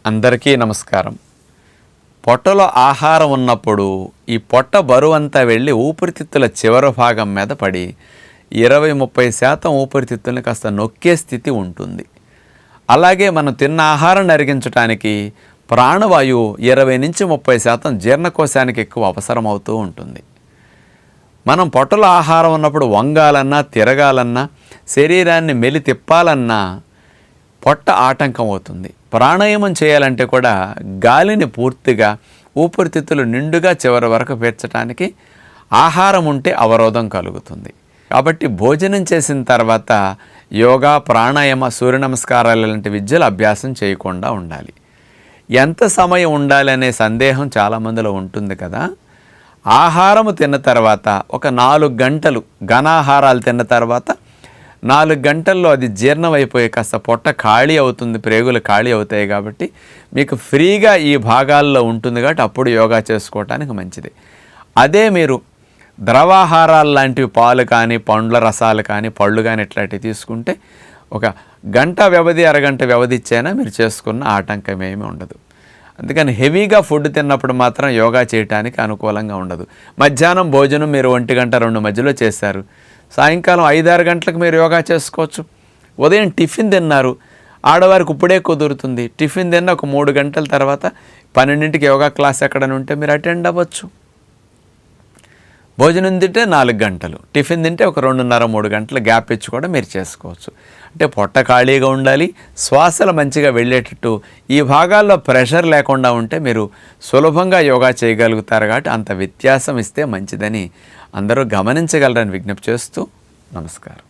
అందరికీ నమస్కారం. పొట్టలో ఆహారం ఉన్నప్పుడు ఈ పొట్ట బరువంతా వెళ్ళి ఊపిరితిత్తుల చివరి భాగం మీద పడి 20-30% ఊపిరితిత్తుల్ని కాస్త నొక్కే స్థితి ఉంటుంది. అలాగే మనం తిన్న ఆహారం అరిగించడానికి ప్రాణవాయువు 20-30% జీర్ణకోశానికి ఎక్కువ అవసరం అవుతూ ఉంటుంది. మనం పొట్టలో ఆహారం ఉన్నప్పుడు వంగాలన్నా తిరగాలన్నా శరీరాన్ని మెలి తిప్పాలన్నా పొట్ట ఆటంకం అవుతుంది. ప్రాణాయామం చేయాలంటే కూడా గాలిని పూర్తిగా ఊపిరితిత్తులు నిండుగా చివరి వరకు పీల్చడానికి ఆహారం ఉంటే అవరోధం కలుగుతుంది. కాబట్టి భోజనం చేసిన తర్వాత యోగా, ప్రాణాయామ, సూర్య నమస్కారాలు లాంటి విద్యలు అభ్యాసం చేయకుండా ఉండాలి. ఎంత సమయం ఉండాలి అనే సందేహం చాలామందిలో ఉంటుంది కదా. ఆహారము తిన్న తర్వాత ఒక 4 గంటలు, ఘనాహారాలు తిన్న తర్వాత 4 గంటల్లో అది జీర్ణమైపోయి కాస్త పొట్ట ఖాళీ అవుతుంది, ప్రేగులు ఖాళీ అవుతాయి. కాబట్టి మీకు ఫ్రీగా ఈ భాగాల్లో ఉంటుంది కాబట్టి అప్పుడు యోగా చేసుకోవటానికి మంచిది. అదే మీరు ద్రవాహారాలు లాంటివి, పాలు కానీ, పండ్ల రసాలు కానీ, పళ్ళు కానీ ఇట్లాంటివి తీసుకుంటే ఒక గంట వ్యవధి, అరగంట వ్యవధి ఇచ్చైనా మీరు చేసుకున్న ఆటంకం ఏమీ ఉండదు. అందుకని హెవీగా ఫుడ్ తిన్నప్పుడు మాత్రం యోగా చేయడానికి అనుకూలంగా ఉండదు. మధ్యాహ్నం భోజనం మీరు 1 గంట 2 మధ్యలో చేశారు, సాయంకాలం 5-6 గంటలకు మీరు యోగా చేసుకోవచ్చు. ఉదయం టిఫిన్ తిన్నారు, ఆడవారికి ఇప్పుడే కుదురుతుంది. టిఫిన్ తిన్న ఒక 3 గంటల తర్వాత 12ంటికి యోగా క్లాస్ ఎక్కడైనా ఉంటే మీరు అటెండ్ అవ్వచ్చు. భోజనం తింటే 4 గంటలు, టిఫిన్ తింటే ఒక 2.5-3 గంటల గ్యాప్ ఇచ్చి కూడా మీరు చేసుకోవచ్చు. అంటే పొట్ట ఖాళీగా ఉండాలి, శ్వాసలు మంచిగా వెళ్ళేటట్టు, ఈ భాగాల్లో ప్రెషర్ లేకుండా ఉంటే మీరు సులభంగా యోగా చేయగలుగుతారు. కాబట్టి అంత వ్యత్యాసం ఇస్తే మంచిదని అందరూ గమనించగలరని విజ్ఞప్తి చేస్తూ నమస్కారం.